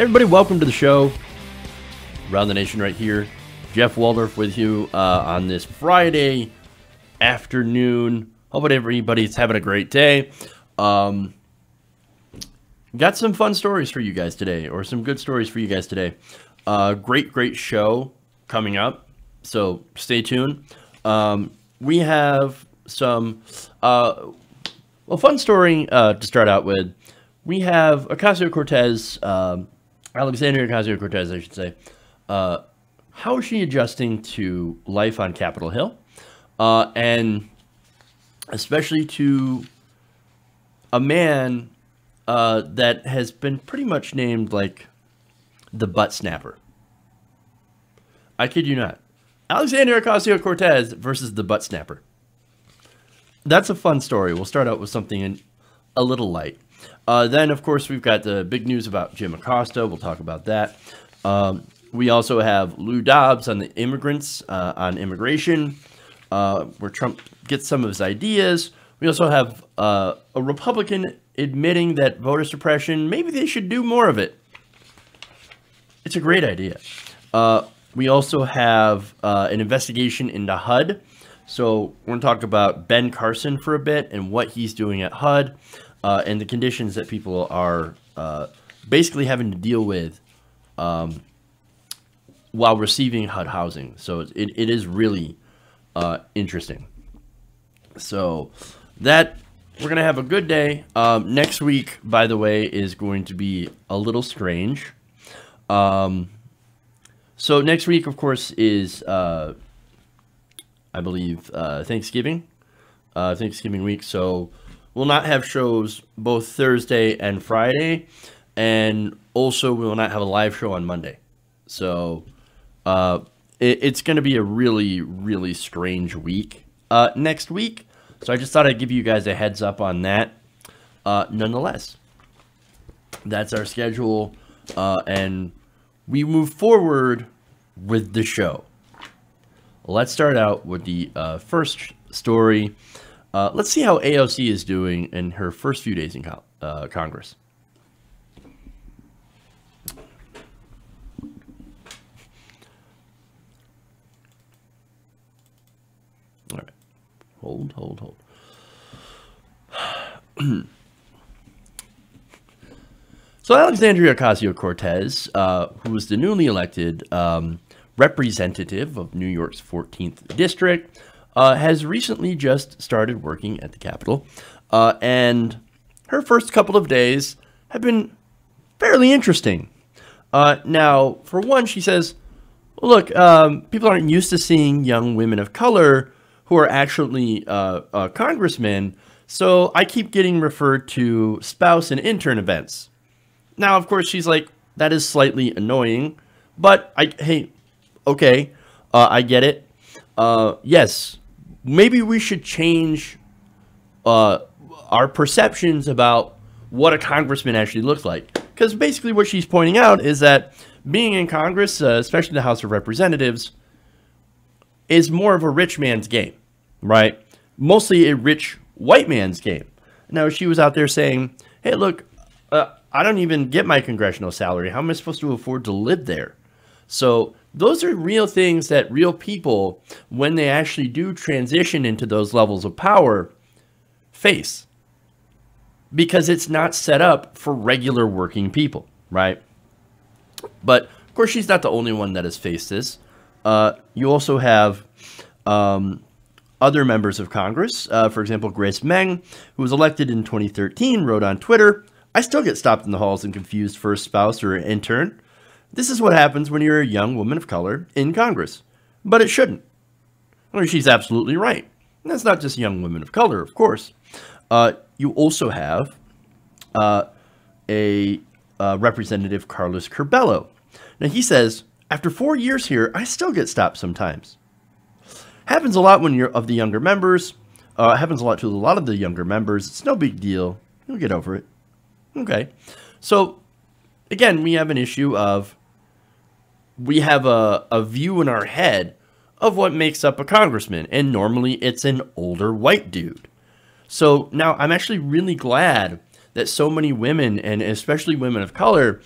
Everybody, welcome to the show. Around the Nation right here. Jeff Waldorf with you on this Friday afternoon. Hope everybody's having a great day. Got some fun stories for you guys today, or some good stories for you guys today. Great show coming up, so stay tuned. We have some a fun story to start out with. We have Ocasio-Cortez, Alexandria Ocasio-Cortez, I should say. How is she adjusting to life on Capitol Hill? And especially to a man that has been pretty much named like the butt snapper. I kid you not. Alexandria Ocasio-Cortez versus the butt snapper. That's a fun story. We'll start out with something a little light. Then, of course, we've got the big news about Jim Acosta. We'll talk about that. We also have Lou Dobbs on the immigrants, on immigration, where Trump gets some of his ideas. We also have a Republican admitting that voter suppression, maybe they should do more of it. It's a great idea. We also have an investigation into HUD. So we're going to talk about Ben Carson for a bit and what he's doing at HUD. And the conditions that people are basically having to deal with while receiving HUD housing. So it is really interesting. So that we're going to have a good day. Next week, by the way, is going to be a little strange. So next week, of course, is, I believe, Thanksgiving week. So we'll not have shows both Thursday and Friday, and also we will not have a live show on Monday. So it's going to be a really strange week next week. So I just thought I'd give you guys a heads up on that. Nonetheless, that's our schedule, and we move forward with the show. Let's start out with the first story. Let's see how AOC is doing in her first few days in Congress. All right. Hold. So Alexandria Ocasio-Cortez, who was the newly elected representative of New York's 14th district, has recently just started working at the Capitol, and her first couple of days have been fairly interesting. Now, for one, she says, look, people aren't used to seeing young women of color who are actually congressmen, so I keep getting referred to spouse and intern events. Now, of course, she's like, that is slightly annoying, but hey, okay, I get it. Yes, maybe we should change our perceptions about what a congressman actually looks like. Because basically what she's pointing out is that being in Congress, especially the House of Representatives, is more of a rich man's game, right? Mostly a rich white man's game. Now, she was out there saying, hey, look, I don't even get my congressional salary. How am I supposed to afford to live there? So those are real things that real people, when they actually do transition into those levels of power, face. Because it's not set up for regular working people, right? But, of course, she's not the only one that has faced this. You also have other members of Congress. For example, Grace Meng, who was elected in 2013, wrote on Twitter, I still get stopped in the halls and confused for a spouse or an intern. This is what happens when you're a young woman of color in Congress. But it shouldn't. Well, she's absolutely right. And that's not just young women of color, of course. You also have a Representative Carlos Curbelo. Now, he says, after 4 years here, I still get stopped sometimes. Happens a lot when you're of the younger members. Happens a lot to a lot of the younger members. It's no big deal. You'll get over it. Okay. So, again, we have an issue of we have a view in our head of what makes up a congressman. And normally it's an older white dude. So now I'm actually really glad that so many women, and especially women of color,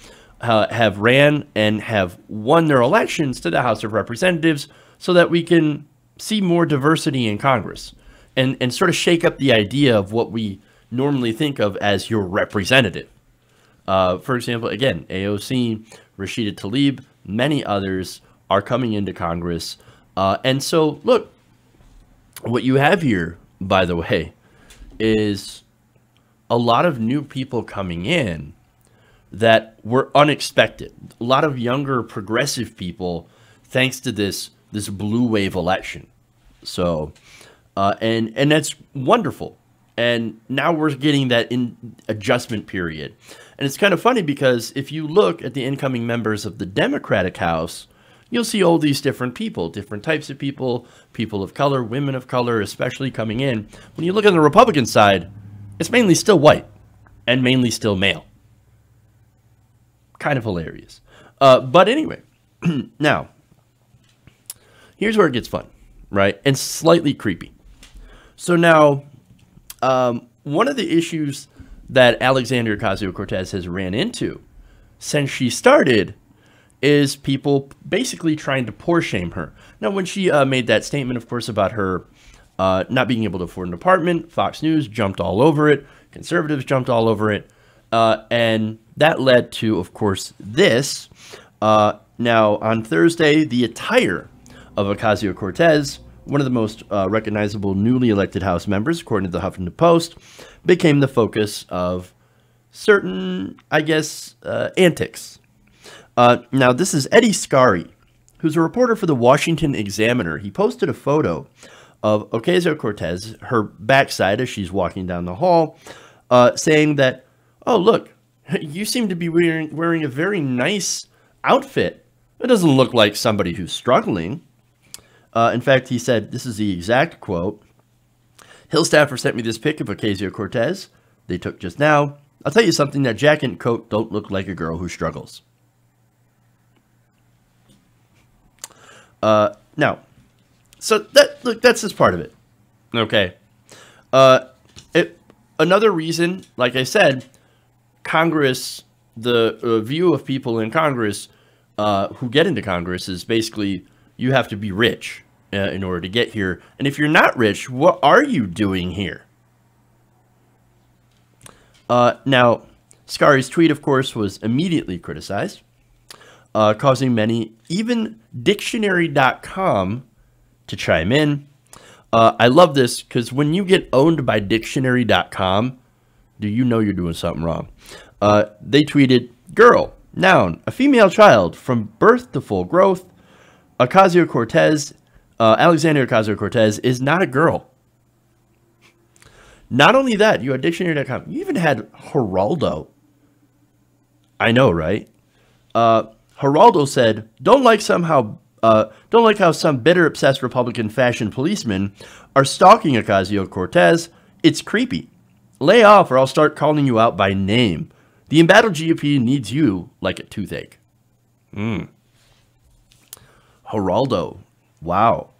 have ran and have won their elections to the House of Representatives so that we can see more diversity in Congress and sort of shake up the idea of what we normally think of as your representative. For example, again, AOC, Rashida Tlaib, many others are coming into Congress. And so, look, what you have here, by the way, is a lot of new people coming in that were unexpected. A lot of younger progressive people, thanks to this blue wave election. So, and that's wonderful. And now we're getting that adjustment period. And it's kind of funny because if you look at the incoming members of the Democratic House, you'll see all these different people, different types of people, people of color, women of color, especially coming in. When you look on the Republican side, it's mainly still white and mainly still male. Kind of hilarious. But anyway, now, here's where it gets fun, right? And slightly creepy. So now, one of the issues that Alexandria Ocasio-Cortez has ran into since she started is people basically trying to poor shame her. Now, when she made that statement, of course, about her not being able to afford an apartment, Fox News jumped all over it. Conservatives jumped all over it. And that led to, of course, this. Now, on Thursday, the attire of Ocasio-Cortez, one of the most recognizable newly elected House members, according to the Huffington Post, became the focus of certain, I guess, antics. Now, this is Eddie Scarry, who's a reporter for the Washington Examiner. He posted a photo of Ocasio-Cortez, her backside as she's walking down the hall, saying that, oh, look, you seem to be wearing a very nice outfit. It doesn't look like somebody who's struggling. In fact, he said, this is the exact quote, "Hill staffer sent me this pic of Ocasio-Cortez they took just now. I'll tell you something, that jacket and coat don't look like a girl who struggles." Now, so that's just part of it. Okay. Another reason, like I said, Congress, the view of people in Congress who get into Congress is basically you have to be rich in order to get here. And if you're not rich, what are you doing here? Now, Scarry's tweet, of course, was immediately criticized, causing many, even Dictionary.com, to chime in. I love this because when you get owned by Dictionary.com, do you know you're doing something wrong? They tweeted, "Girl, noun, a female child from birth to full growth. Ocasio-Cortez, Alexandria Ocasio-Cortez is not a girl." Not only that, you had Dictionary.com. You even had Geraldo. I know, right? Geraldo said, don't like how some bitter, obsessed Republican fashion policemen are stalking Ocasio-Cortez. It's creepy. Lay off or I'll start calling you out by name. The embattled GOP needs you like a toothache. Geraldo. Wow.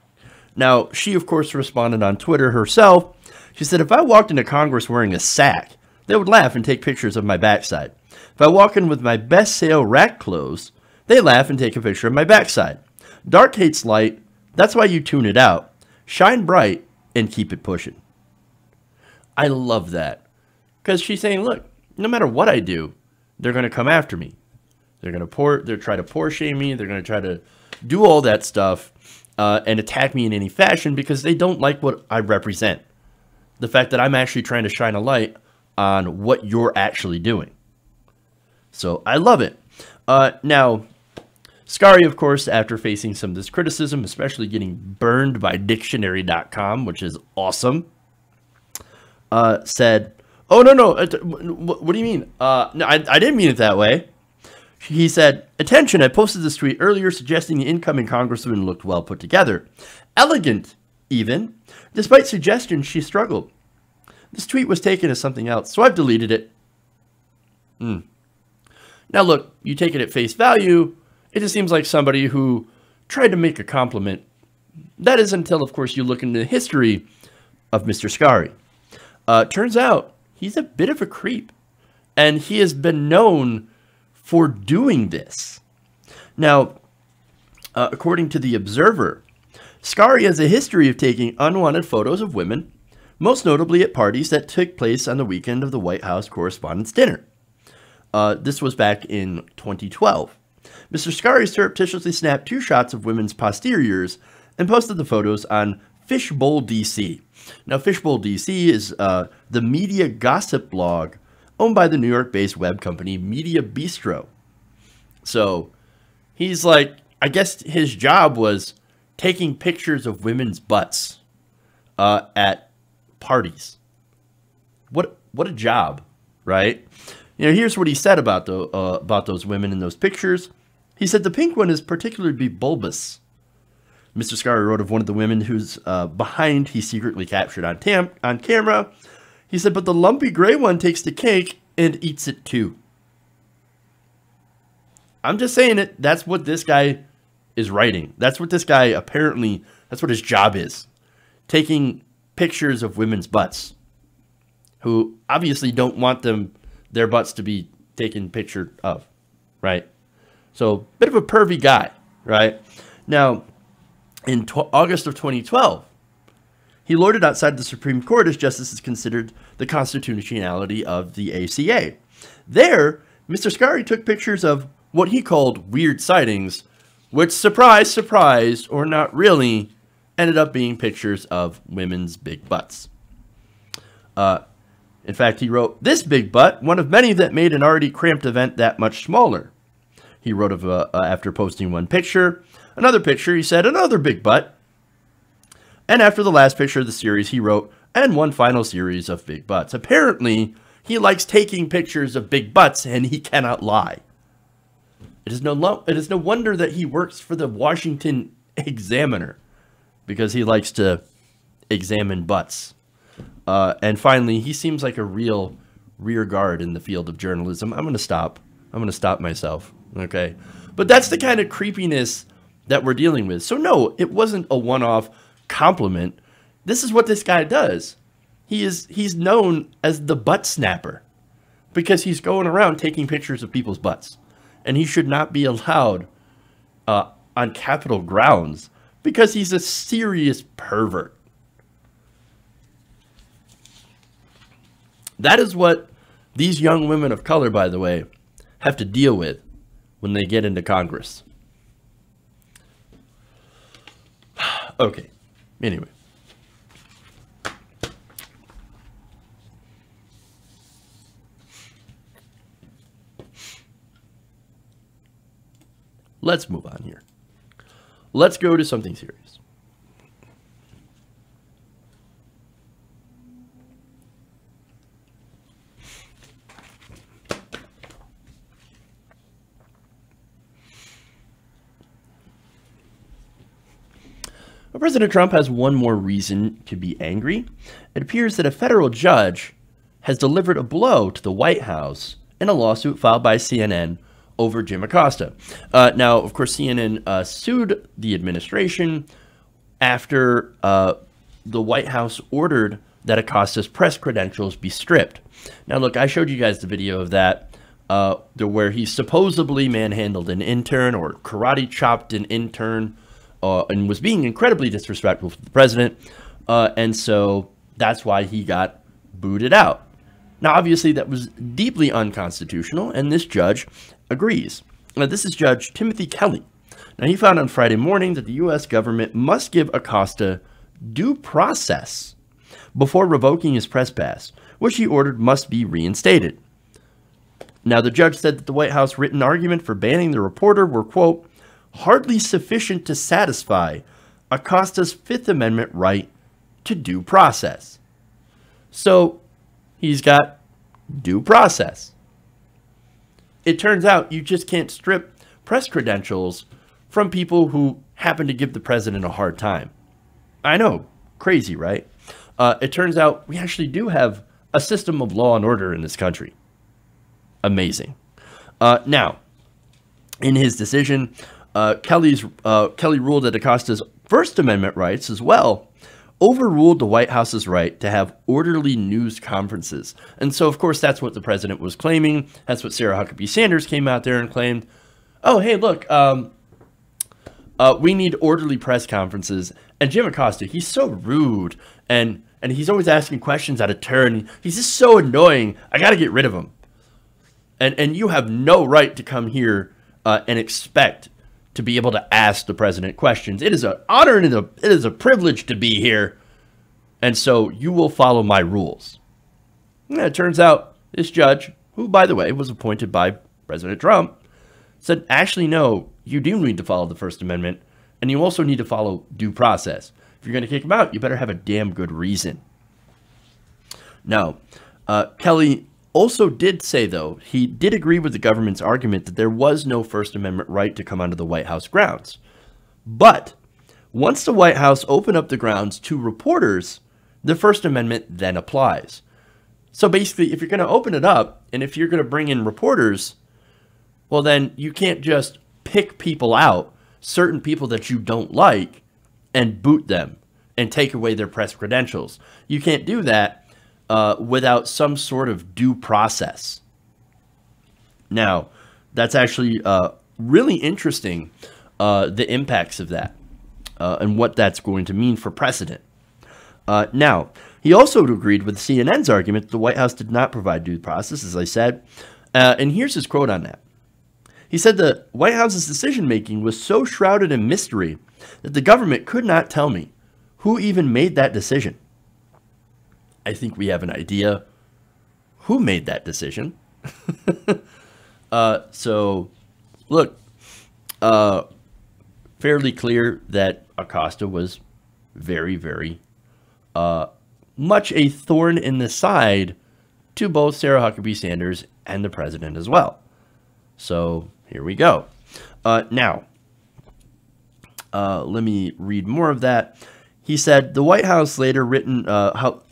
Now, she, of course, responded on Twitter herself. She said, if I walked into Congress wearing a sack, they would laugh and take pictures of my backside. If I walk in with my best sale rack clothes, they laugh and take a picture of my backside. Dark hates light. That's why you tune it out. Shine bright and keep it pushing. I love that. Because she's saying, look, no matter what I do, they're going to come after me. They're going to try to poor shame me. They're going to try to do all that stuff and attack me in any fashion because they don't like what I represent. The fact that I'm actually trying to shine a light on what you're actually doing. So I love it. Now, Scarry, of course, after facing some of this criticism, especially getting burned by Dictionary.com, which is awesome, said, oh, no, what do you mean? No, I didn't mean it that way. He said, attention, I posted this tweet earlier suggesting the incoming congresswoman looked well put together. Elegant, even. Despite suggestions, she struggled. This tweet was taken as something else, so I've deleted it. Now, look, you take it at face value, it just seems like somebody who tried to make a compliment. That is until, of course, you look into the history of Mr. Scarry. Turns out he's a bit of a creep, and he has been known for doing this. Now, according to The Observer, Scarry has a history of taking unwanted photos of women, most notably at parties that took place on the weekend of the White House Correspondents' Dinner. This was back in 2012. Mr. Scarry surreptitiously snapped 2 shots of women's posteriors and posted the photos on Fishbowl DC. Now, Fishbowl DC is the media gossip blog owned by the New York-based web company Media Bistro. So he's like, I guess his job was taking pictures of women's butts at parties. What a job, right? You know, here's what he said about those women in those pictures. He said the pink one is particularly bulbous. Mr. Scarry wrote of one of the women who's behind he secretly captured on camera. He said, but the lumpy gray one takes the cake and eats it too. I'm just saying it. That's what this guy is writing. That's what this guy apparently, that's what his job is. Taking pictures of women's butts who obviously don't want their butts to be taken picture of, right? So, bit of a pervy guy, right? Now, in August of 2012, he lorded outside the Supreme Court as justices considered the constitutionality of the ACA. There, Mr. Scarry took pictures of what he called weird sightings, which, surprise, surprise, or not really, ended up being pictures of women's big butts. In fact, he wrote, this big butt, one of many that made an already cramped event that much smaller. He wrote of after posting one picture. Another picture, he said, another big butt. And after the last picture of the series, he wrote, and one final series of big butts. Apparently, he likes taking pictures of big butts, and he cannot lie. It is no wonder that he works for the Washington Examiner, because he likes to examine butts. And finally, he seems like a real rear guard in the field of journalism. I'm going to stop. I'm going to stop myself. Okay. But that's the kind of creepiness that we're dealing with. So no, it wasn't a one-off compliment. This is what this guy does. He's known as the butt snapper because he's going around taking pictures of people's butts. And he should not be allowed on Capitol grounds because he's a serious pervert. That is what these young women of color, by the way, have to deal with when they get into Congress. Okay, anyway. Let's move on here. Let's go to something serious. Well, President Trump has one more reason to be angry. It appears that a federal judge has delivered a blow to the White House in a lawsuit filed by CNN over Jim Acosta. Now, of course, CNN sued the administration after the White House ordered that Acosta's press credentials be stripped. Now, look, I showed you guys the video of that, where he supposedly manhandled an intern or karate chopped an intern and was being incredibly disrespectful to the president. And so that's why he got booted out. Now, obviously, that was deeply unconstitutional, and this judge agrees. Now, this is Judge Timothy Kelly. Now, he found on Friday morning that the U.S. government must give Acosta due process before revoking his press pass, which he ordered must be reinstated. Now, the judge said that the White House written argument for banning the reporter were, quote, hardly sufficient to satisfy Acosta's Fifth Amendment right to due process. So, he's got due process. It turns out you just can't strip press credentials from people who happen to give the president a hard time. I know, crazy, right? It turns out we actually do have a system of law and order in this country. Amazing. Now, in his decision, Kelly ruled that Acosta's First Amendment rights as well overruled the White House's right to have orderly news conferences. And so, of course, that's what the president was claiming. That's what Sarah Huckabee Sanders came out there and claimed. Oh, hey, look, we need orderly press conferences. And Jim Acosta, he's so rude, and he's always asking questions out of turn. He's just so annoying. I got to get rid of him. And you have no right to come here and expect to be able to ask the president questions. It is an honor and it is a privilege to be here. And so you will follow my rules. And it turns out this judge, who, by the way, was appointed by President Trump, said, actually, no, you do need to follow the First Amendment, and you also need to follow due process. If you're going to kick him out, you better have a damn good reason. Now, Kelly also did say, though, he did agree with the government's argument that there was no First Amendment right to come onto the White House grounds. But once the White House opened up the grounds to reporters, the First Amendment then applies. So basically, if you're going to open it up, and if you're going to bring in reporters, well, then you can't just pick people out, certain people that you don't like, and boot them and take away their press credentials. You can't do that without some sort of due process. Now, that's actually really interesting, the impacts of that and what that's going to mean for precedent. Now, he also agreed with CNN's argument that the White House did not provide due process, as I said. And here's his quote on that. He said the White House's decision-making was so shrouded in mystery that the government could not tell me who even made that decision. I think we have an idea who made that decision. So, look, fairly clear that Acosta was very, very much a thorn in the side to both Sarah Huckabee Sanders and the president as well. So, here we go. Now, let me read more of that. He said the White House later written.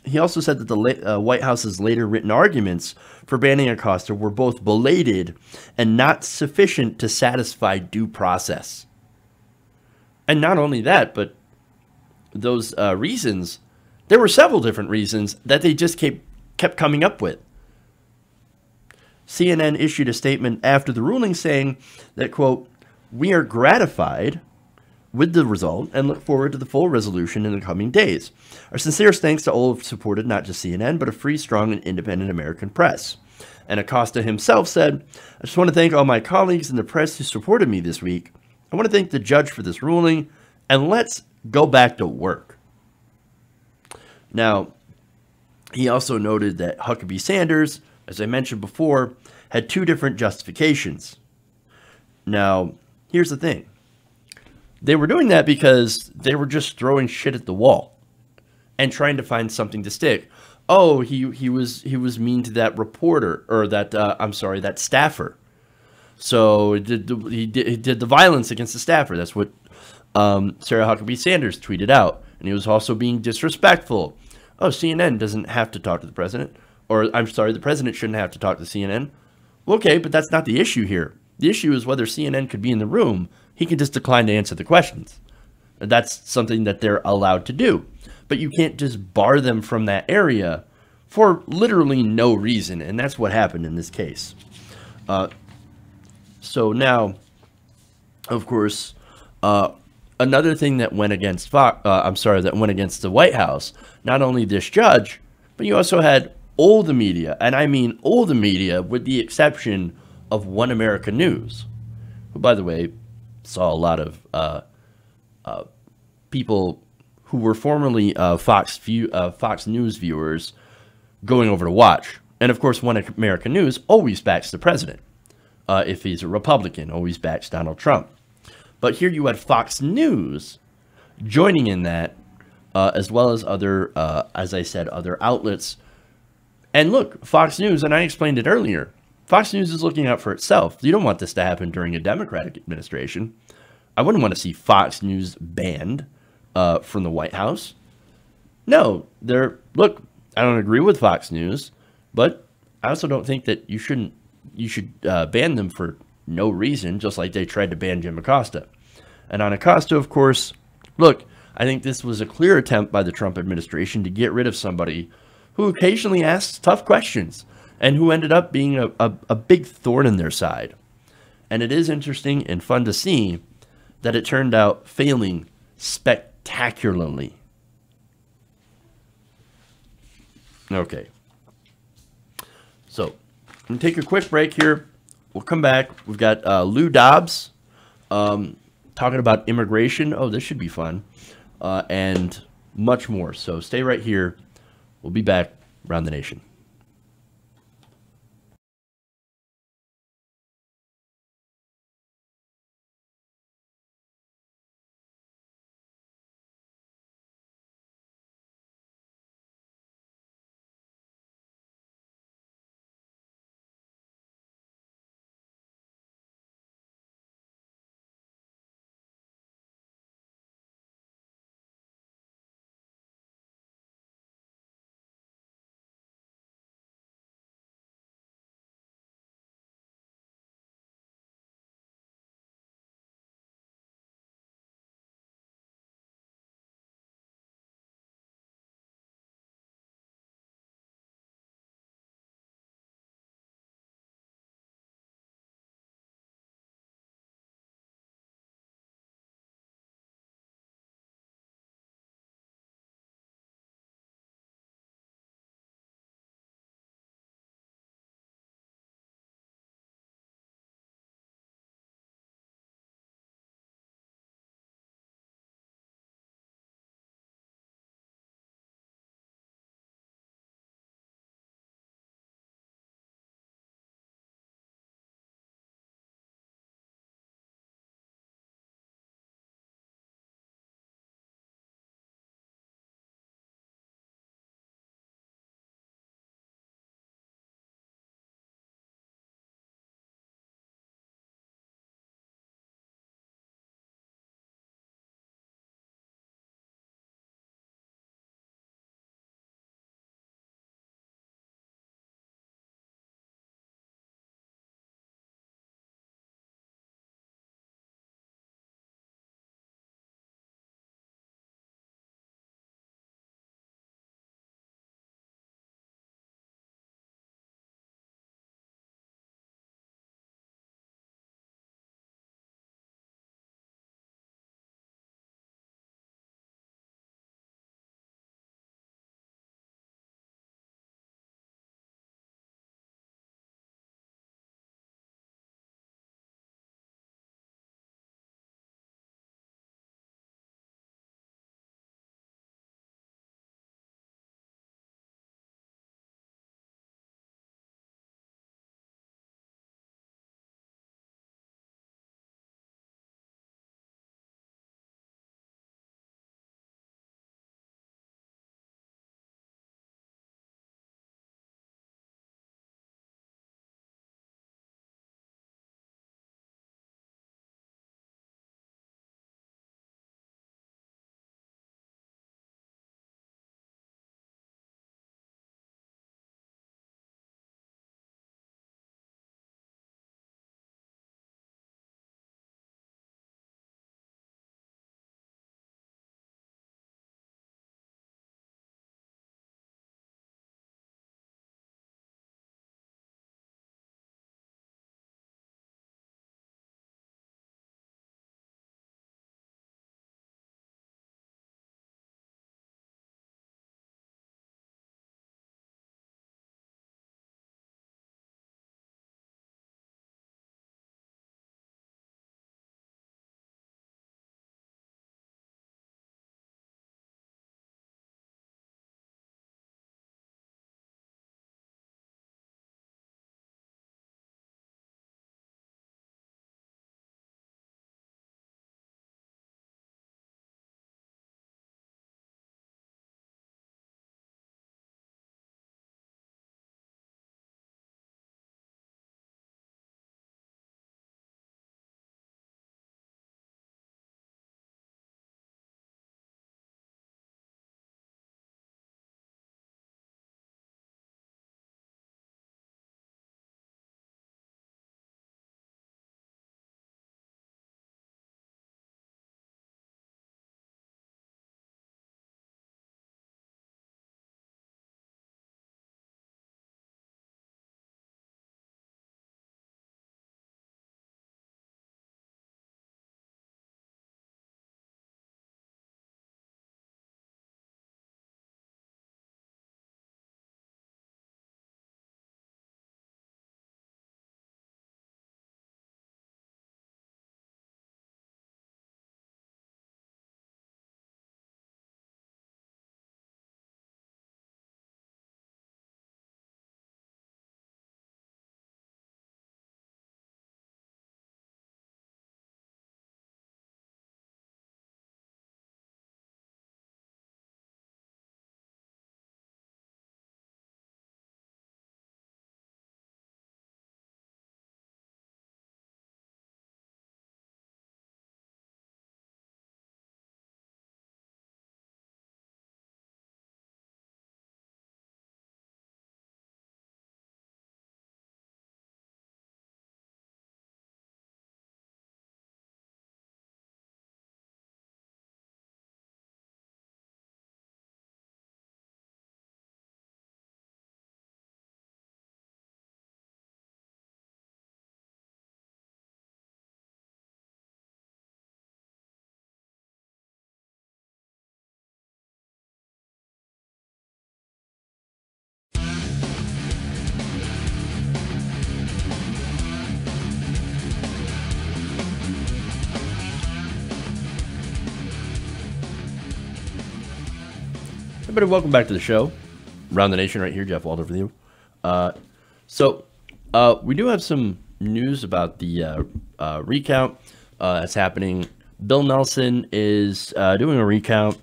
He also said that the White House's later written arguments for banning Acosta were both belated and not sufficient to satisfy due process. And not only that, but those reasons, there were several different reasons that they just kept coming up with. CNN issued a statement after the ruling saying that, quote, "We are gratified with the result and look forward to the full resolution in the coming days. Our sincerest thanks to all who have supported not just CNN, but a free, strong, and independent American press." And Acosta himself said, "I just want to thank all my colleagues in the press who supported me this week. I want to thank the judge for this ruling, and let's go back to work." Now, he also noted that Huckabee Sanders, as I mentioned before, had two different justifications. Now, here's the thing. They were doing that because they were just throwing shit at the wall and trying to find something to stick. Oh, he was mean to that reporter, or that I'm sorry, that staffer. So he did the violence against the staffer. That's what Sarah Huckabee Sanders tweeted out, and he was also being disrespectful. Oh, CNN doesn't have to talk to the president, or I'm sorry, the president shouldn't have to talk to CNN. Okay, but that's not the issue here. The issue is whether CNN could be in the room. He can just decline to answer the questions. That's something that they're allowed to do. But you can't just bar them from that area for literally no reason. And that's what happened in this case. So now, of course, another thing that went against that went against the White House, not only this judge, but you also had all the media, and I mean all the media, with the exception of One America News, who, by the way, saw a lot of people who were formerly Fox News viewers going over to watch. And of course, One America News always backs the president. If he's a Republican, always backs Donald Trump. But here you had Fox News joining in that, as well as other, as I said, other outlets. And look, Fox News, and I explained it earlier, Fox News is looking out for itself. You don't want this to happen during a Democratic administration. I wouldn't want to see Fox News banned from the White House. No, look, I don't agree with Fox News, but I also don't think that you should ban them for no reason, just like they tried to ban Jim Acosta. And on Acosta, of course, look, I think this was a clear attempt by the Trump administration to get rid of somebody who occasionally asks tough questions and who ended up being a big thorn in their side. And it is interesting and fun to see that it turned out failing spectacularly. Okay. So, I'm going to take a quick break here. We'll come back. We've got Lou Dobbs talking about immigration. Oh, this should be fun. And much more. So stay right here. We'll be back around the nation. Everybody, welcome back to the show. Around the Nation right here, Jeff Waldorf with you. We do have some news about the recount that's happening. Bill Nelson is doing a recount,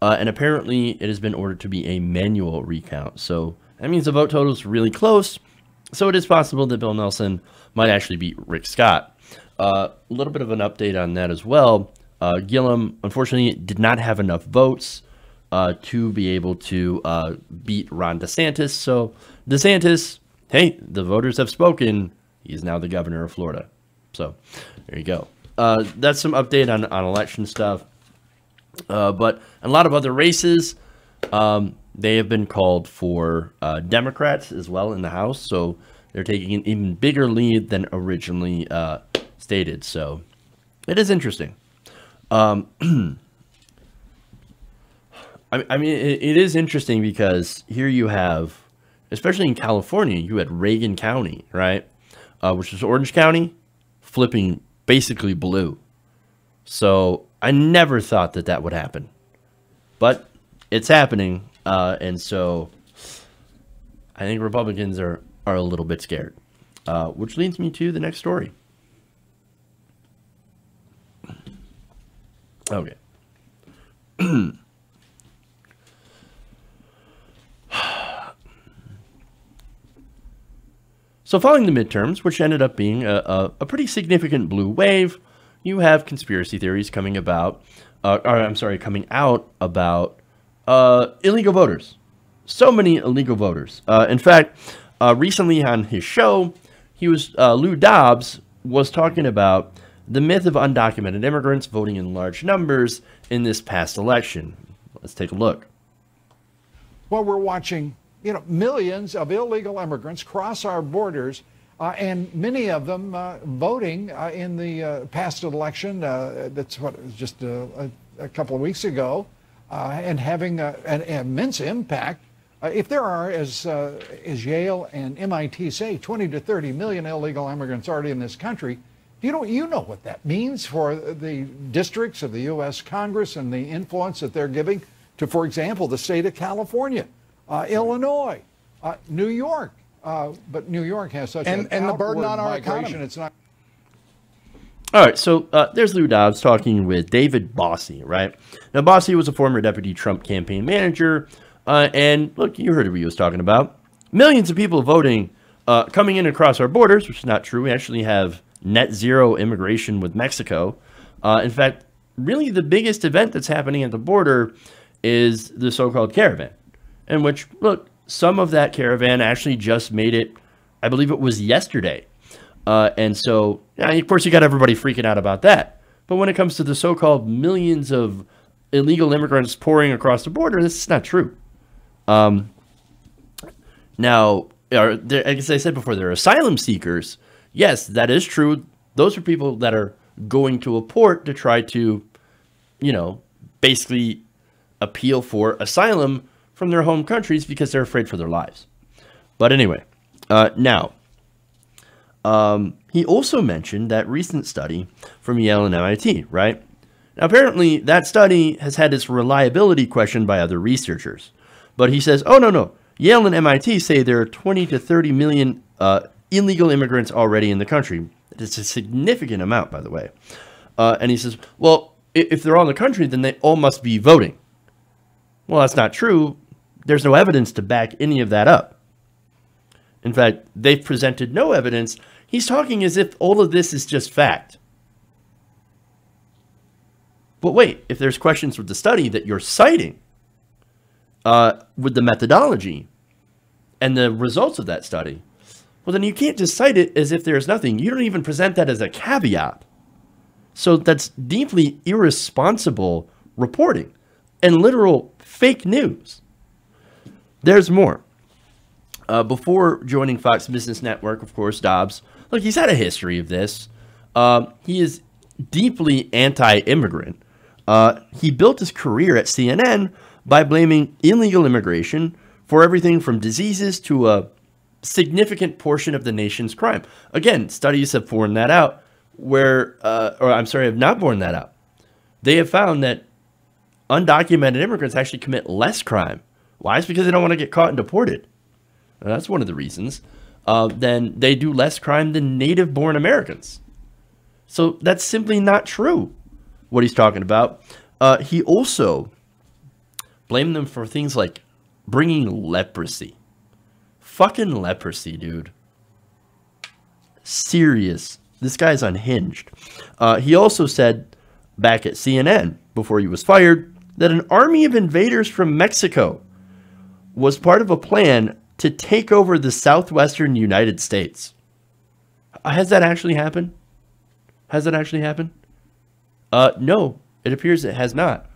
and apparently it has been ordered to be a manual recount. So that means the vote total is really close. So it is possible that Bill Nelson might actually beat Rick Scott. A little bit of an update on that as well. Gillum, unfortunately, did not have enough votes to be able to beat Ron DeSantis. So DeSantis, hey, the voters have spoken. He is now the governor of Florida. So there you go. That's some update on election stuff. But a lot of other races, they have been called for Democrats as well in the House. So they're taking an even bigger lead than originally stated. So it is interesting. I mean, it is interesting because here you have, especially in California, you had Reagan County, right? Which was Orange County, flipping basically blue. So I never thought that that would happen. But it's happening. And so I think Republicans are a little bit scared. Which leads me to the next story. Okay. So following the midterms, which ended up being a pretty significant blue wave, you have conspiracy theories coming out about illegal voters. So many illegal voters. In fact, recently on his show, Lou Dobbs was talking about the myth of undocumented immigrants voting in large numbers in this past election. Let's take a look. Well, we're watching, millions of illegal immigrants cross our borders, and many of them voting in the past election. That's what it was just a couple of weeks ago, and having an immense impact. If there are, as Yale and MIT say, 20 to 30 million illegal immigrants already in this country, you know what that means for the districts of the U.S. Congress and the influence that they're giving to, for example, the state of California, Illinois, New York. But New York has such an and the burden on our migration, economy. it's not. All right, so there's Lou Dobbs talking with David Bossie, right? Now, Bossie was a former deputy Trump campaign manager, and look, you heard what he was talking about. Millions of people voting, coming in across our borders, which is not true. We actually have net zero immigration with Mexico. In fact, really the biggest event that's happening at the border is the so-called caravan, in which, look, some of that caravan actually just made it, I believe it was yesterday. And so, of course, you got everybody freaking out about that. But when it comes to the so-called millions of illegal immigrants pouring across the border, this is not true. Now, as I said before, there are asylum seekers. Yes, that is true. Those are people that are going to a port to try to, basically appeal for asylum from their home countries because they're afraid for their lives. But anyway, he also mentioned that recent study from Yale and MIT, right? Now, apparently, that study has had its reliability questioned by other researchers. But he says, oh, no. Yale and MIT say there are 20 to 30 million illegal immigrants already in the country. It's a significant amount, by the way. And he says, well, if they're all in the country, then they all must be voting. Well, that's not true. There's no evidence to back any of that up. In fact, they've presented no evidence. He's talking as if all of this is just fact. But wait, if there's questions with the study that you're citing, with the methodology and the results of that study, well, then you can't just cite it as if there's nothing. You don't even present that as a caveat. So that's deeply irresponsible reporting and literal fake news. There's more. Before joining Fox Business Network, of course, Dobbs, look, he's had a history of this. He is deeply anti-immigrant. He built his career at CNN by blaming illegal immigration for everything from diseases to a significant portion of the nation's crime. Again, studies have borne that out, have not borne that out. They have found that undocumented immigrants actually commit less crime Why? It's because they don't want to get caught and deported. And that's one of the reasons. Then they do less crime than native-born Americans. So that's simply not true, what he's talking about. He also blamed them for things like bringing leprosy. Fucking leprosy, dude. Serious. This guy's unhinged. He also said back at CNN, before he was fired, that an army of invaders from Mexico was part of a plan to take over the southwestern United States. Has that actually happened? Has that actually happened? No, it appears it has not.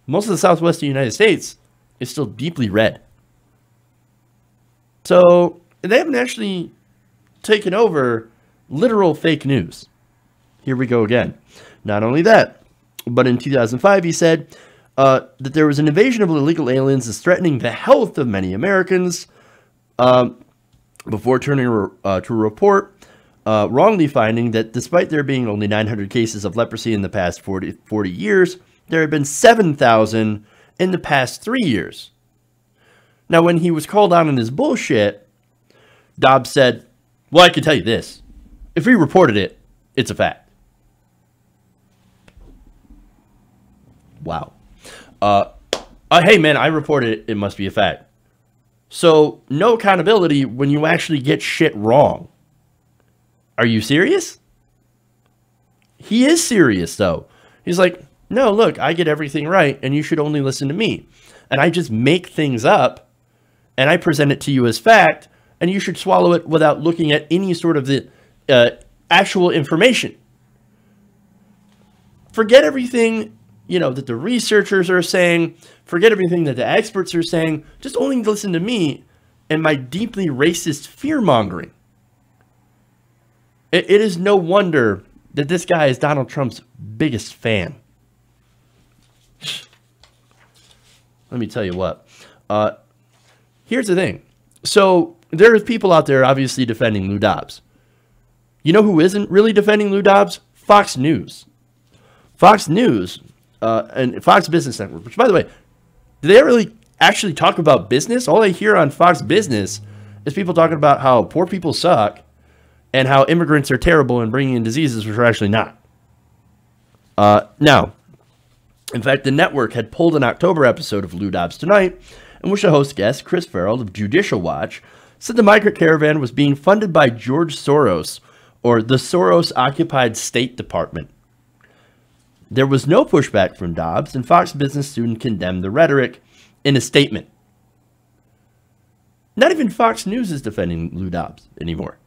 Most of the southwestern United States is still deeply red. So they haven't actually taken over literal fake news. Here we go again. Not only that, but in 2005 he said that there was an invasion of illegal aliens that's threatening the health of many Americans before turning to a report wrongly finding that despite there being only 900 cases of leprosy in the past 40 years, there have been 7,000 in the past 3 years. Now, when he was called out on his bullshit, Dobbs said, well, I can tell you this. If we reported it, it's a fact. Wow. Hey, man, I reported it. It must be a fact. So, no accountability when you actually get shit wrong. Are you serious? He is serious, though. He's like, no, look, I get everything right, and you should only listen to me. And I just make things up, and I present it to you as fact, and you should swallow it without looking at any sort of the actual information. Forget everything, that the researchers are saying. Forget everything that the experts are saying. Just only listen to me and my deeply racist fear-mongering. It is no wonder that this guy is Donald Trump's biggest fan. Let me tell you what. Here's the thing. So there's people out there obviously defending Lou Dobbs. You know who isn't really defending Lou Dobbs? Fox News. Fox News and Fox Business Network, which, by the way, do they really actually talk about business? All I hear on Fox Business is people talking about how poor people suck and how immigrants are terrible and bringing in diseases, which are actually not. Now, in fact, the network had pulled an October episode of Lou Dobbs Tonight, in which the host guest, Chris Farrell of Judicial Watch, said the migrant caravan was being funded by George Soros, or the Soros-occupied State Department. There was no pushback from Dobbs, and Fox Business soon condemned the rhetoric in a statement. Not even Fox News is defending Lou Dobbs anymore.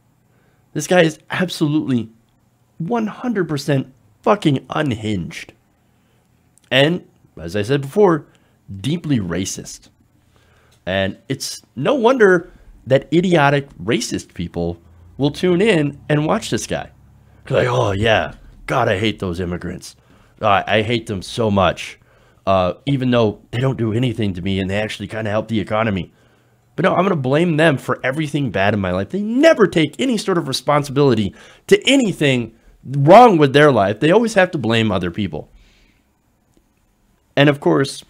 This guy is absolutely 100% fucking unhinged. And, as I said before, deeply racist. And it's no wonder that idiotic racist people will tune in and watch this guy. Like, oh yeah, God, I hate those immigrants. I hate them so much. Even though they don't do anything to me and they actually kind of help the economy. But no, I'm going to blame them for everything bad in my life. They never take any sort of responsibility to anything wrong with their life. They always have to blame other people. And of course,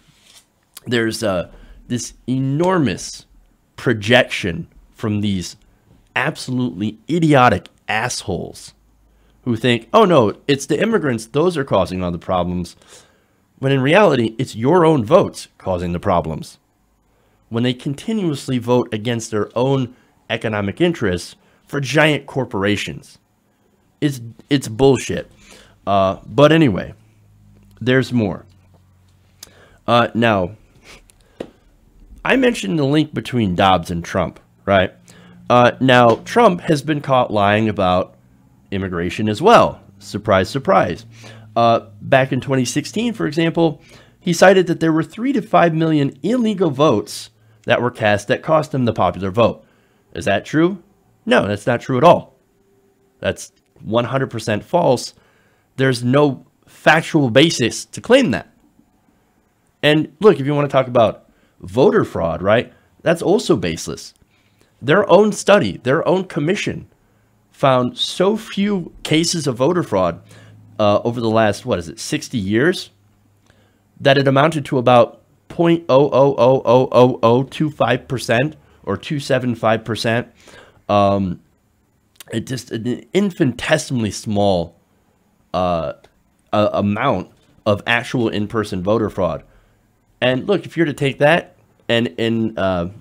there's this enormous projection from these absolutely idiotic assholes who think, oh no, it's the immigrants, those are causing all the problems. When in reality, it's your own votes causing the problems. When they continuously vote against their own economic interests for giant corporations. It's bullshit. But anyway, there's more. Now, I mentioned the link between Dobbs and Trump, right? Now, Trump has been caught lying about immigration as well. Surprise, surprise. Back in 2016, for example, he cited that there were 3 to 5 million illegal votes that were cast that cost him the popular vote. Is that true? No, that's not true at all. That's 100% false. There's no factual basis to claim that. And look, if you want to talk about voter fraud, right? That's also baseless. Their own study, their own commission found so few cases of voter fraud over the last, 60 years, that it amounted to about .0000025% or 275%. It's just an infinitesimally small amount of actual in-person voter fraud. And look, if you're to take that and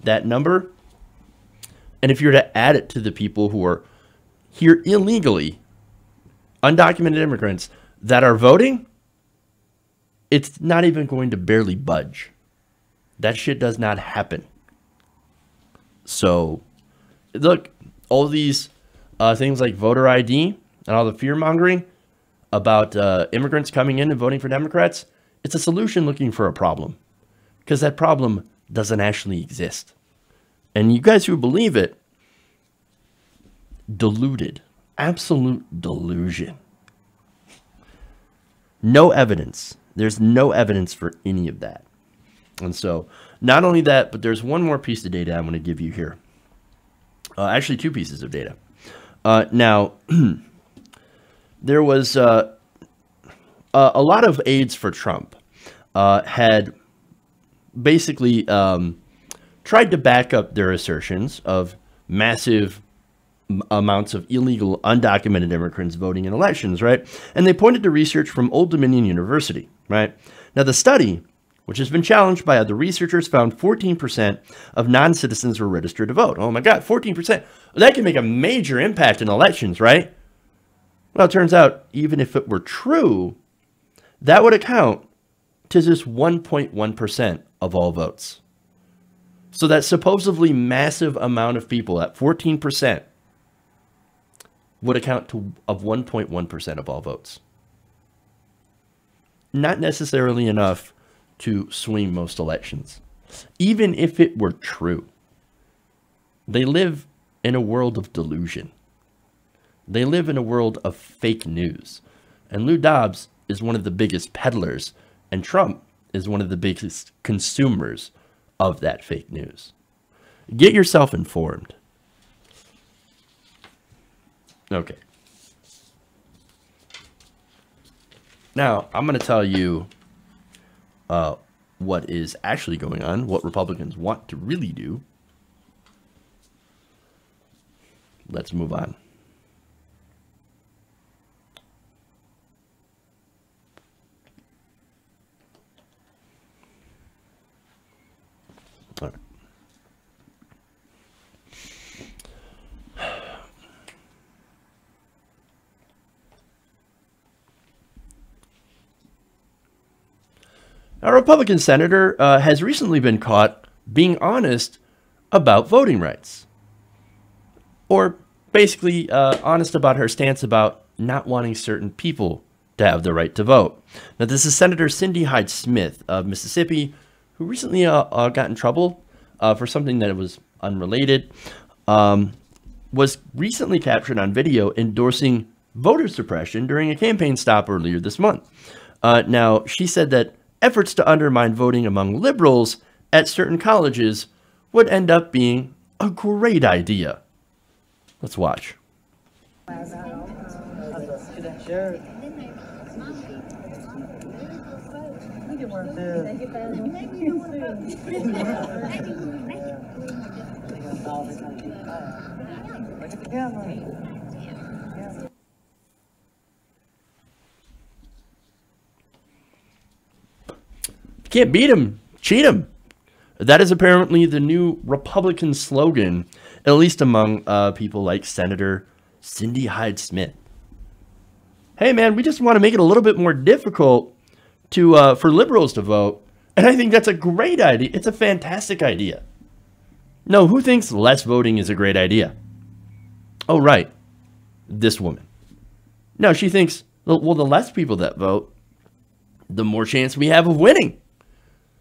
that number, and if you're to add it to the people who are here illegally, undocumented immigrants that are voting, it's not even going to barely budge. That shit does not happen. So, look, all these things like voter ID and all the fear-mongering about immigrants coming in and voting for Democrats, it's a solution looking for a problem. Because that problem doesn't actually exist. And you guys who believe it, deluded. Absolute delusion. No evidence. There's no evidence for any of that. And so, not only that, but there's one more piece of data I'm going to give you here. Actually, two pieces of data. Now, there was a lot of aides for Trump had basically tried to back up their assertions of massive amounts of illegal, undocumented immigrants voting in elections, right? And they pointed to research from Old Dominion University, right? Now, the study, which has been challenged by other researchers, found 14% of non-citizens were registered to vote. Oh my God, 14%. That can make a major impact in elections, right? Well, it turns out, even if it were true, that would account to just 1.1% of all votes. So that supposedly massive amount of people, that 14%, would account to of 1.1% of all votes. Not necessarily enough to swing most elections, even if it were true. They live in a world of delusion. They live in a world of fake news. And Lou Dobbs is one of the biggest peddlers, and Trump is one of the biggest consumers of that fake news. Get yourself informed. Okay. Now, I'm going to tell you what is actually going on, what Republicans want to really do. Let's move on. All right. A Republican senator has recently been caught being honest about voting rights. Or basically honest about her stance about not wanting certain people to have the right to vote. Now, this is Senator Cindy Hyde-Smith of Mississippi, who recently got in trouble for something that was unrelated, was recently captured on video endorsing voter suppression during a campaign stop earlier this month. Now, she said that efforts to undermine voting among liberals at certain colleges would end up being a great idea. Let's watch. Can't beat him, cheat him. That is apparently the new Republican slogan, at least among people like Senator Cindy Hyde-Smith. Hey, man, we just want to make it a little bit more difficult to for liberals to vote, and I think that's a great idea. It's a fantastic idea. No, who thinks less voting is a great idea? Oh, right, this woman. No, she thinks, well, the less people that vote, the more chance we have of winning.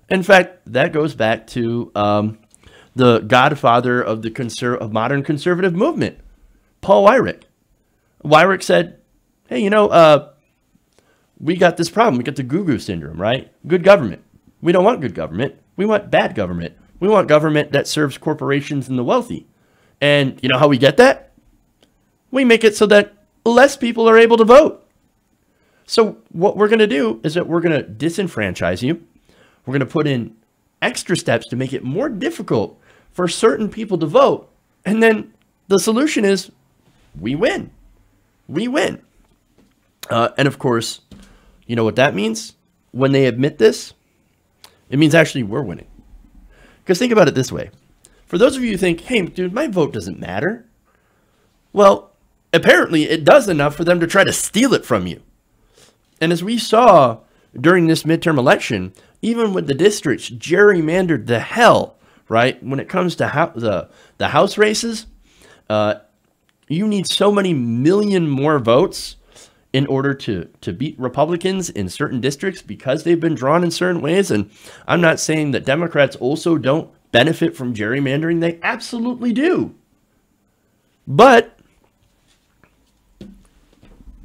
In fact, that goes back to the godfather of the modern conservative movement, Paul Weyrich. Weyrich said, hey, you know, we got this problem. We got the goo-goo syndrome, right? Good government. We don't want good government. We want bad government. We want government that serves corporations and the wealthy. And you know how we get that? We make it so that less people are able to vote. So what we're going to do is that we're going to disenfranchise you. We're going to put in extra steps to make it more difficult for certain people to vote. And then the solution is we win. We win. And of course, you know what that means? When they admit this, it means actually we're winning. Because think about it this way. For those of you who think, hey, dude, my vote doesn't matter. Well, apparently it does enough for them to try to steal it from you. And as we saw during this midterm election, even with the districts gerrymandered to hell, right? When it comes to the House races, you need so many million more votes in order to beat Republicans in certain districts because they've been drawn in certain ways. And I'm not saying that Democrats also don't benefit from gerrymandering. They absolutely do. But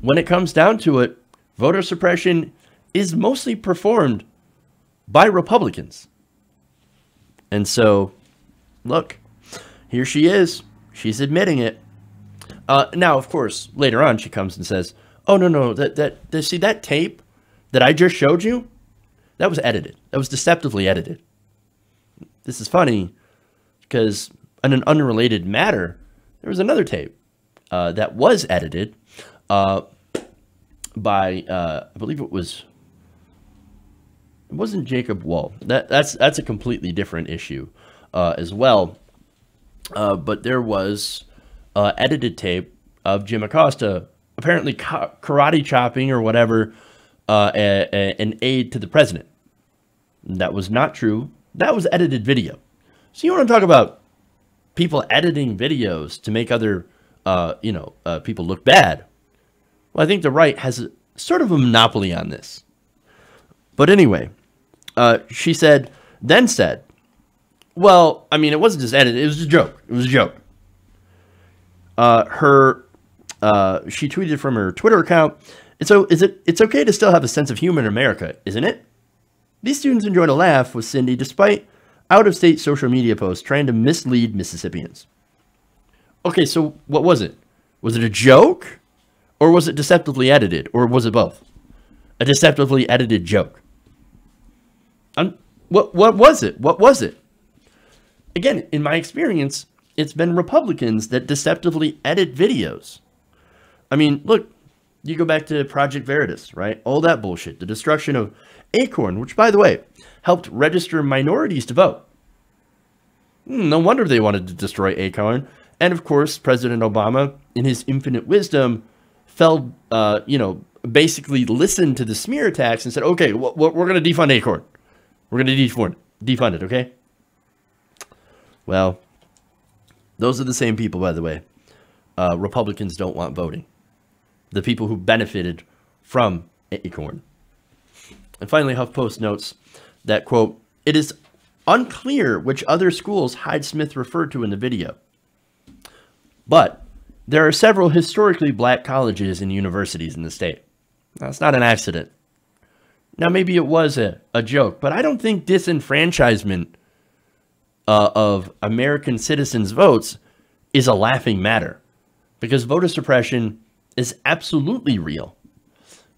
when it comes down to it, voter suppression is mostly performed by Republicans. And so, look, here she is. She's admitting it. Now, of course, later on, she comes and says, oh, no, see that tape that I just showed you? That was edited. That was deceptively edited. This is funny because on an unrelated matter, there was another tape that was edited by, I believe it wasn't Jacob Wall. That's a completely different issue as well. But there was edited tape of Jim Acosta apparently karate chopping or whatever an aide to the president. That was not true. That was edited video. So you want to talk about people editing videos to make other people look bad? Well, I think the right has sort of a monopoly on this. But anyway, she then said, well, I mean, it wasn't just edited. It was a joke. It was a joke. She tweeted from her Twitter account. It's okay to still have a sense of humor in America, isn't it? These students enjoyed a laugh with Cindy despite out-of-state social media posts trying to mislead Mississippians. Okay, so what was it? Was it a joke? Or was it deceptively edited? Or was it both? A deceptively edited joke. What was it? What was it? Again, in my experience, it's been Republicans that deceptively edit videos. I mean, look, you go back to Project Veritas, right? All that bullshit. The destruction of Acorn, which, by the way, helped register minorities to vote. No wonder they wanted to destroy Acorn. And, of course, President Obama, in his infinite wisdom, basically listened to the smear attacks and said, okay, we're going to defund Acorn. We're going to defund it, okay? Well, those are the same people, by the way. Republicans don't want voting. The people who benefited from Acorn. And finally, HuffPost notes that, quote, it is unclear which other schools Hyde-Smith referred to in the video. But there are several historically black colleges and universities in the state. Now, it's not an accident. Now, maybe it was a joke, but I don't think disenfranchisement of American citizens' votes is a laughing matter, because voter suppression is absolutely real.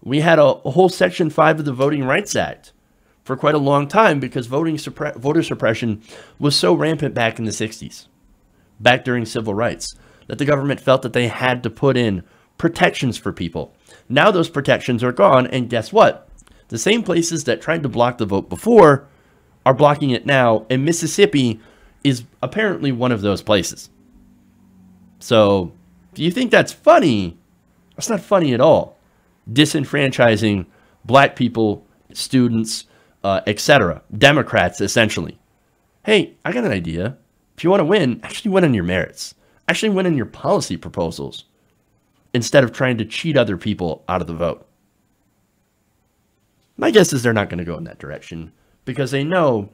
We had a whole Section 5 of the Voting Rights Act for quite a long time because voter suppression was so rampant back in the 60s, back during civil rights, that the government felt that they had to put in protections for people. Now those protections are gone, and guess what? The same places that tried to block the vote before are blocking it now, and Mississippi is apparently one of those places. So, do you think that's funny? That's not funny at all. Disenfranchising black people, students, etc. Democrats, essentially. Hey, I got an idea. If you want to win, actually win on your merits. Actually win on your policy proposals, instead of trying to cheat other people out of the vote. My guess is they're not going to go in that direction, because they know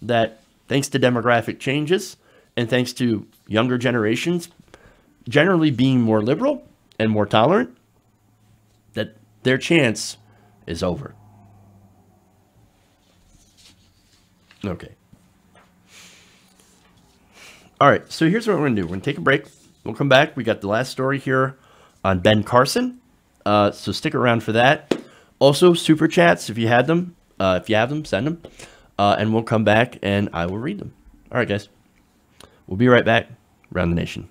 that thanks to demographic changes and thanks to younger generations generally being more liberal and more tolerant, that their chance is over. Okay. All right, so here's what we're going to do. We're going to take a break. We'll come back. We got the last story here on Ben Carson, so stick around for that. Also, super chats, if you have them, send them. and we'll come back and I will read them. All right, guys. We'll be right back. Around the Nation.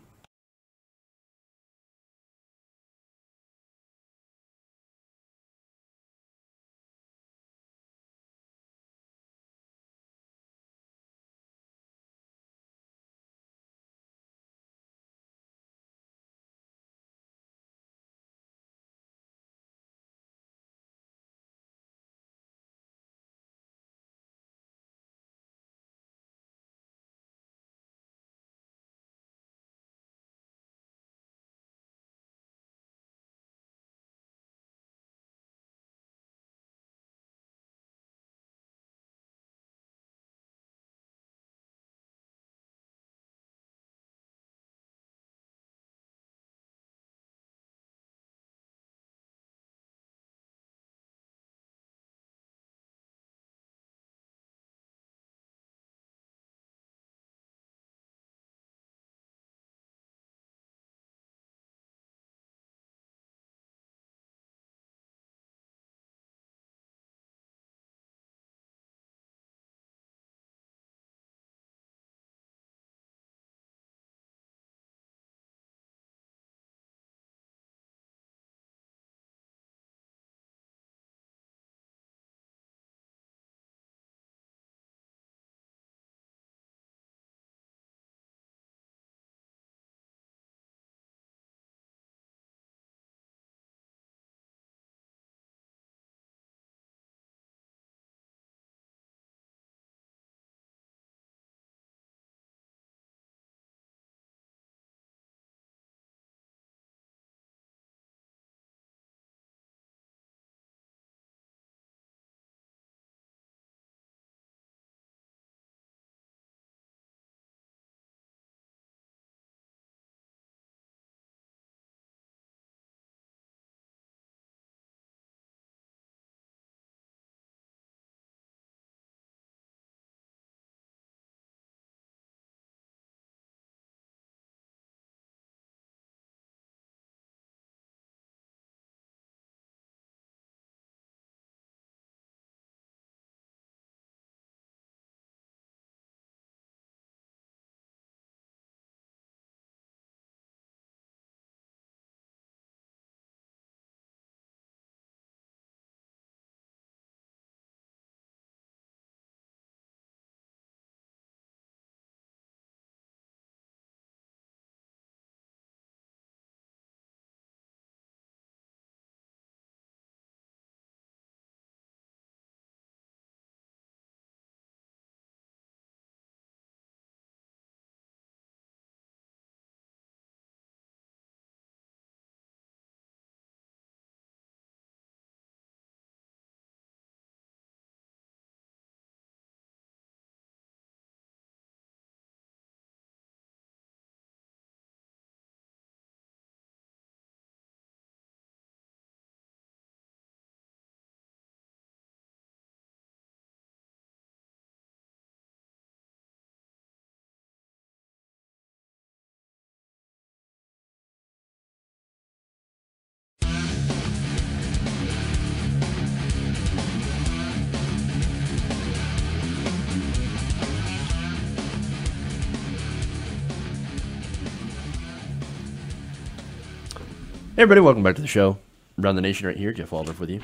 Hey everybody, welcome back to the show. Around the Nation right here, Jeff Waldorf with you.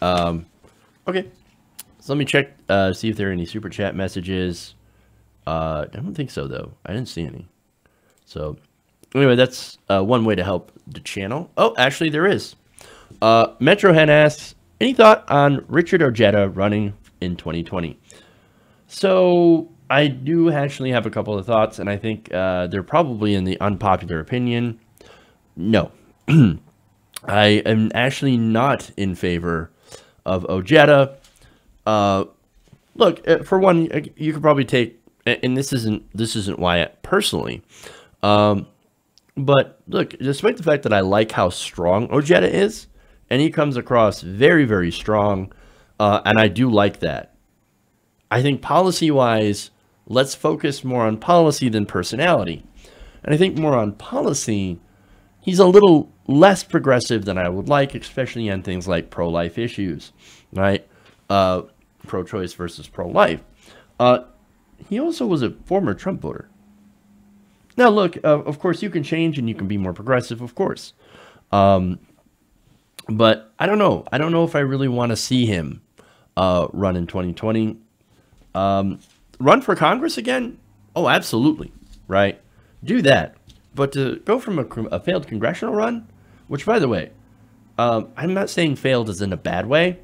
Okay, so let me check, see if there are any super chat messages. I don't think so though. I didn't see any. So anyway, that's one way to help the channel. Oh, actually there is. Metro Hen asks, any thought on Richard Ojeda running in 2020? So I do actually have a couple of thoughts, and I think they're probably in the unpopular opinion. No. I am actually not in favor of Ojeda. Look, for one, you could probably take, and this isn't Wyatt personally, but look, despite the fact that I like how strong Ojeda is, and he comes across very, very strong, and I do like that. I think policy-wise, let's focus more on policy than personality. And I think more on policy, he's a little less progressive than I would like, especially on things like pro-life issues, right? pro-choice versus pro-life. He also was a former Trump voter. Now, look, of course, you can change and you can be more progressive, of course. But I don't know. I don't know if I really want to see him run in 2020. Run for Congress again? Oh, absolutely. Right? Do that. But to go from a failed congressional run, which, by the way, I'm not saying failed as in a bad way.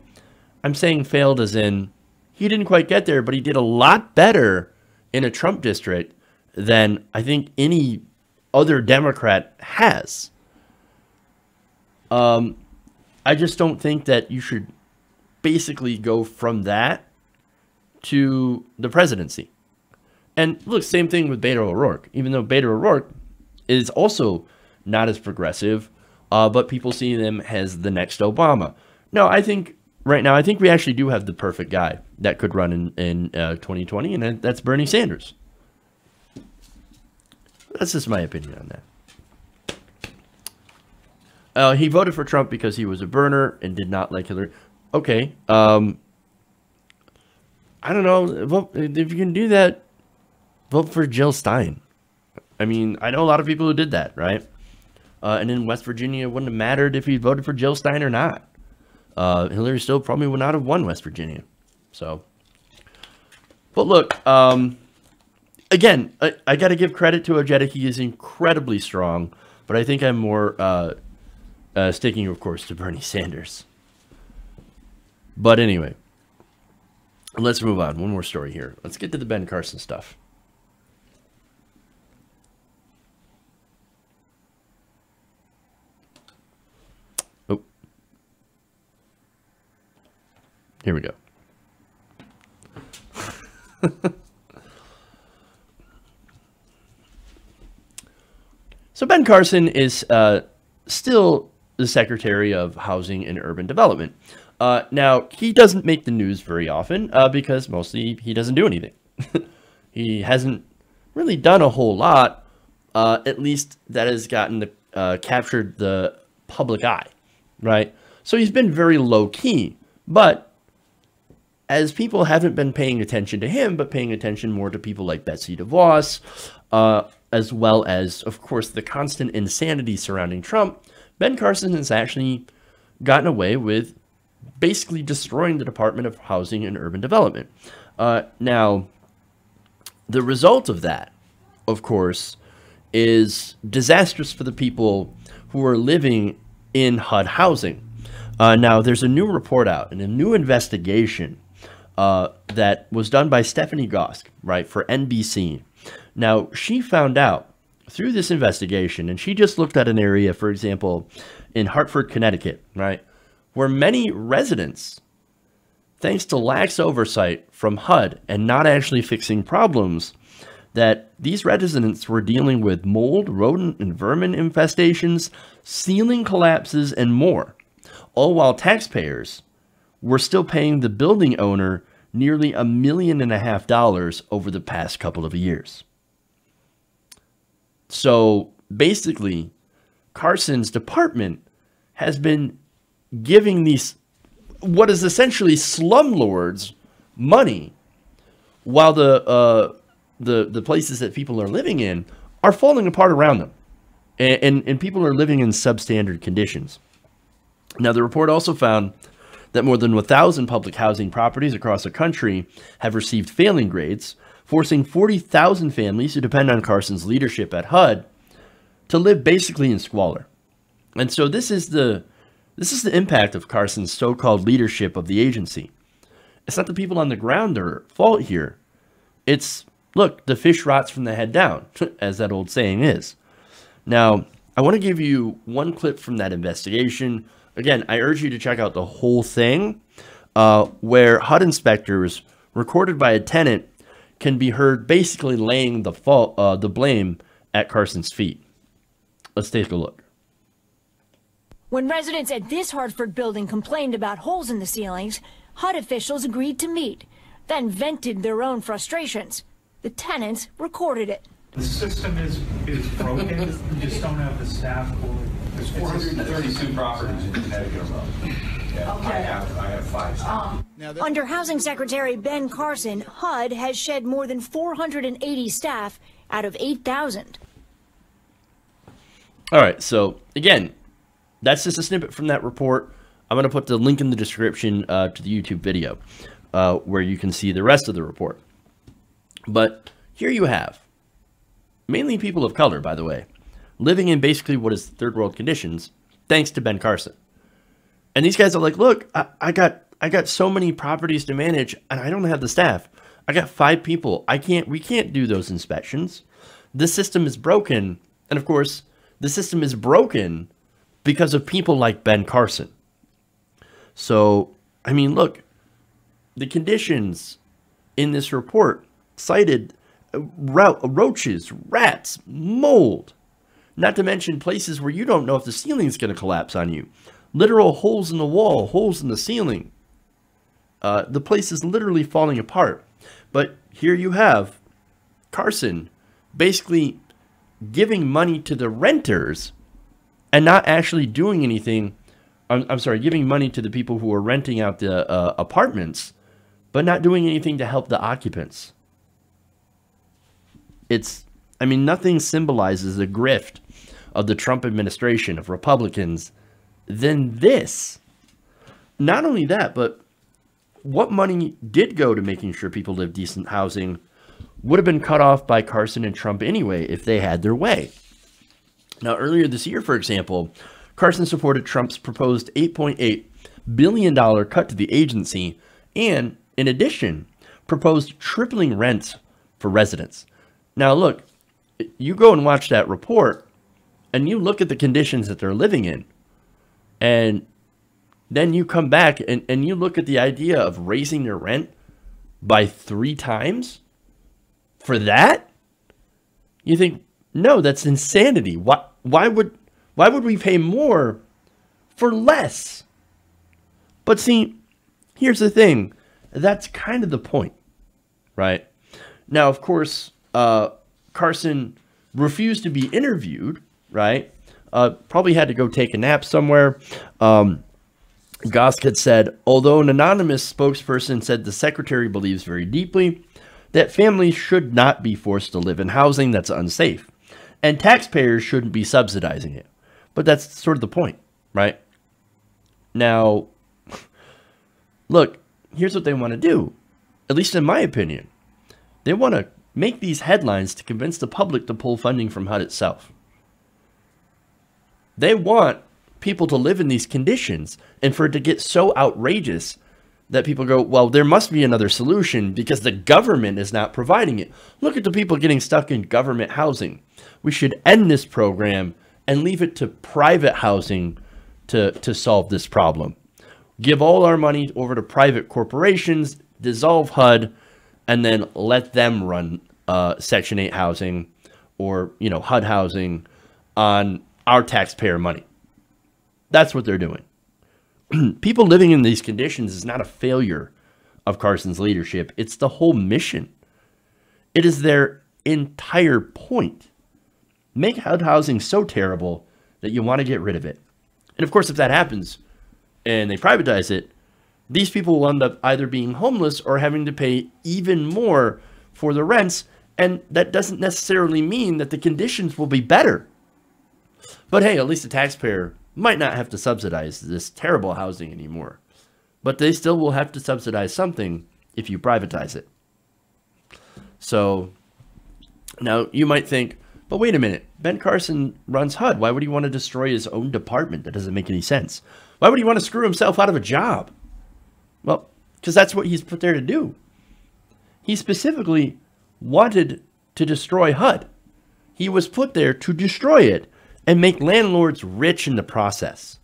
I'm saying failed as in he didn't quite get there, but he did a lot better in a Trump district than I think any other Democrat has. I just don't think that you should basically go from that to the presidency. And look, same thing with Beto O'Rourke. Even though Beto O'Rourke is also not as progressive, but people see him as the next Obama. No, I think right now, I think we actually do have the perfect guy that could run in 2020, and that's Bernie Sanders. That's just my opinion on that. He voted for Trump because he was a burner and did not like Hillary. Okay. I don't know. Vote, if you can do that, vote for Jill Stein. I mean, I know a lot of people who did that, right? And in West Virginia, it wouldn't have mattered if he voted for Jill Stein or not. Hillary still probably would not have won West Virginia. So, but look, again, I got to give credit to Ojeda. He is incredibly strong, but I think I'm more sticking, of course, to Bernie Sanders. But anyway, let's move on. One more story here. Let's get to the Ben Carson stuff. Oh. Here we go. So Ben Carson is still the Secretary of Housing and Urban Development. Now, he doesn't make the news very often because mostly he doesn't do anything. He hasn't really done a whole lot, at least that has gotten captured the public eye, right? So he's been very low-key, but as people haven't been paying attention to him, but paying attention more to people like Betsy DeVos, as well as, of course, the constant insanity surrounding Trump, Ben Carson has actually gotten away with basically destroying the Department of Housing and Urban Development. Now, the result of that, of course, is disastrous for the people who are living in HUD housing. Now, there's a new report out and a new investigation that was done by Stephanie Gosk, right, for NBC. Now, she found out through this investigation, and she just looked at an area, for example, in Hartford, Connecticut, right, where many residents, thanks to lax oversight from HUD and not actually fixing problems, that these residents were dealing with mold, rodent, and vermin infestations, ceiling collapses, and more, all while taxpayers were still paying the building owner nearly $1.5 million over the past couple of years. So basically, Carson's department has been giving these, what is essentially slumlords, money, while the places that people are living in are falling apart around them, and people are living in substandard conditions. Now, the report also found that more than 1,000 public housing properties across the country have received failing grades, forcing 40,000 families who depend on Carson's leadership at HUD to live basically in squalor. And so this is the impact of Carson's so-called leadership of the agency. It's not the people on the ground that are at fault here. It's, look, the fish rots from the head down, as that old saying is. Now, I want to give you one clip from that investigation. Again, I urge you to check out the whole thing, where HUD inspectors, recorded by a tenant, can be heard basically laying the blame at Carson's feet. Let's take a look. When residents at this Hartford building complained about holes in the ceilings, HUD officials agreed to meet, then vented their own frustrations. The tenants recorded it. The system is broken. You just don't have the staff or There's 432 properties in Connecticut alone. Yeah, Okay. I have 5. Under Housing Secretary Ben Carson, HUD has shed more than 480 staff out of 8,000. All right, so again, that's just a snippet from that report. I'm going to put the link in the description to the YouTube video where you can see the rest of the report. But here you have, mainly people of color, by the way, living in basically what is third world conditions, thanks to Ben Carson. And these guys are like, look, I got so many properties to manage, and I don't have the staff. I got 5 people. We can't do those inspections. The system is broken, and of course, the system is broken because of people like Ben Carson. So, I mean, look, the conditions in this report cited roaches, rats, mold, not to mention places where you don't know if the ceiling is going to collapse on you. Literal holes in the wall, holes in the ceiling. The place is literally falling apart. But here you have Carson basically giving money to the renters and not actually doing anything. I'm sorry, giving money to the people who are renting out the apartments, but not doing anything to help the occupants. I mean, nothing symbolizes the grift of the Trump administration, of Republicans, than this. Not only that, but what money did go to making sure people live decent housing would have been cut off by Carson and Trump anyway if they had their way. Now, earlier this year, for example, Carson supported Trump's proposed $8.8 billion cut to the agency and, in addition, proposed tripling rents for residents. Now, look, you go and watch that report, and you look at the conditions that they're living in, and then you come back and you look at the idea of raising their rent by 3 times for that? You think, no, that's insanity. Why would we pay more for less? But see, here's the thing. That's kind of the point, right? Now, of course, Carson refused to be interviewed, right? Probably had to go take a nap somewhere. Gosk had said, although an anonymous spokesperson said the secretary believes very deeply that families should not be forced to live in housing that's unsafe, and taxpayers shouldn't be subsidizing it. But that's sort of the point, right? Now, look, here's what they want to do, at least in my opinion. They want to make these headlines to convince the public to pull funding from HUD itself. They want people to live in these conditions and for it to get so outrageous that people go, well, there must be another solution because the government is not providing it. Look at the people getting stuck in government housing. We should end this program and leave it to private housing to solve this problem. Give all our money over to private corporations, dissolve HUD, and then let them run Section 8 housing or, HUD housing on our taxpayer money. That's what they're doing. People living in these conditions is not a failure of Carson's leadership. It's the whole mission. It is their entire point. Make HUD housing so terrible that you want to get rid of it. And of course, if that happens and they privatize it, these people will end up either being homeless or having to pay even more for the rents. And that doesn't necessarily mean that the conditions will be better. But hey, at least the taxpayer might not have to subsidize this terrible housing anymore. But they still will have to subsidize something if you privatize it. So now you might think, but wait a minute, Ben Carson runs HUD. Why would he want to destroy his own department? That doesn't make any sense. Why would he want to screw himself out of a job? Well, because that's what he's put there to do. He specifically wanted to destroy HUD. He was put there to destroy it and make landlords rich in the process.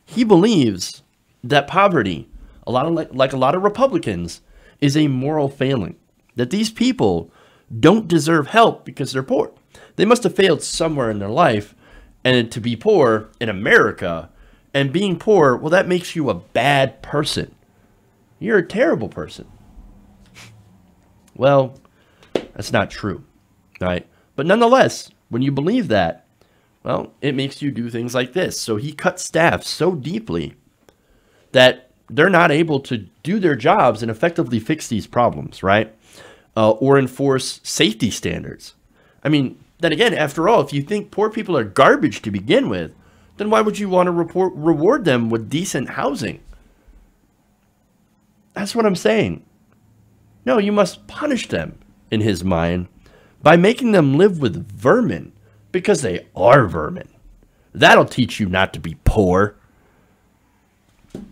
He believes that poverty, like a lot of Republicans, is a moral failing. That these people don't deserve help because they're poor. They must have failed somewhere in their life, and to be poor in America, and being poor, well, that makes you a bad person. You're a terrible person. Well, that's not true, right? But nonetheless, when you believe that, Well, it makes you do things like this. So he cut staff so deeply that they're not able to do their jobs and effectively fix these problems, right? Or enforce safety standards. I mean, then again, after all, if you think poor people are garbage to begin with, then why would you want to reward them with decent housing? That's what I'm saying. No, you must punish them, in his mind, by making them live with vermin, because they are vermin. That'll teach you not to be poor.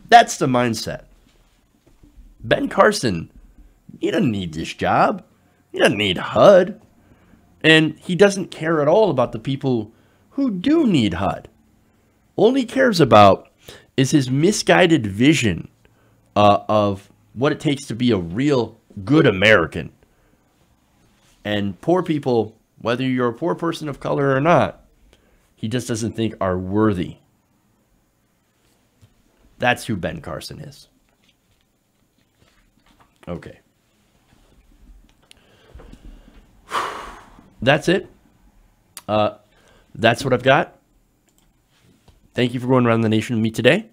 That's the mindset. Ben Carson, he doesn't need this job. He doesn't need HUD. And he doesn't care at all about the people who do need HUD. All he cares about is his misguided vision of what it takes to be a real good American. And poor people, whether you're a poor person of color or not, he just doesn't think are worthy. That's who Ben Carson is. Okay. That's it. That's what I've got. Thank you for going around the nation with me today.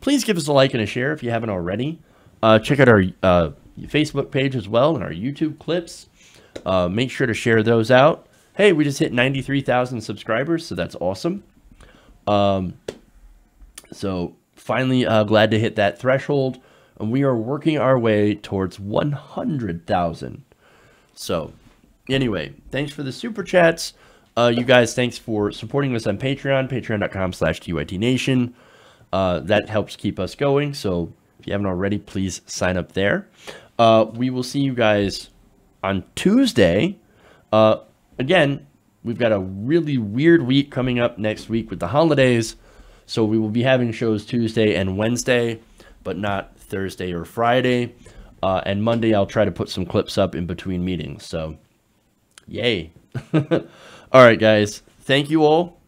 Please give us a like and a share if you haven't already. Check out our Facebook page as well and our YouTube clips. Make sure to share those out. Hey, we just hit 93,000 subscribers, so that's awesome. So finally glad to hit that threshold. And we are working our way towards 100,000. So anyway, thanks for the super chats. You guys, thanks for supporting us on Patreon, patreon.com/TYTNation. That helps keep us going. So if you haven't already, please sign up there. We will see you guys on Tuesday. Again, we've got a really weird week coming up next week with the holidays. So we will be having shows Tuesday and Wednesday, but not Thursday or Friday. And Monday, I'll try to put some clips up in between meetings. So, yay. All right, guys. Thank you all.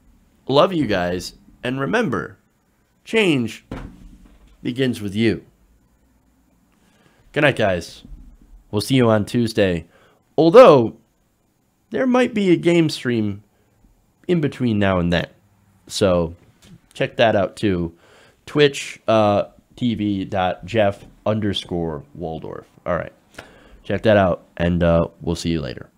Love you guys. And remember, change begins with you. Good night, guys. We'll see you on Tuesday. Although, there might be a game stream in between now and then. So, check that out too. Twitch TV.Jeff_Waldorf. All right. Check that out, and we'll see you later.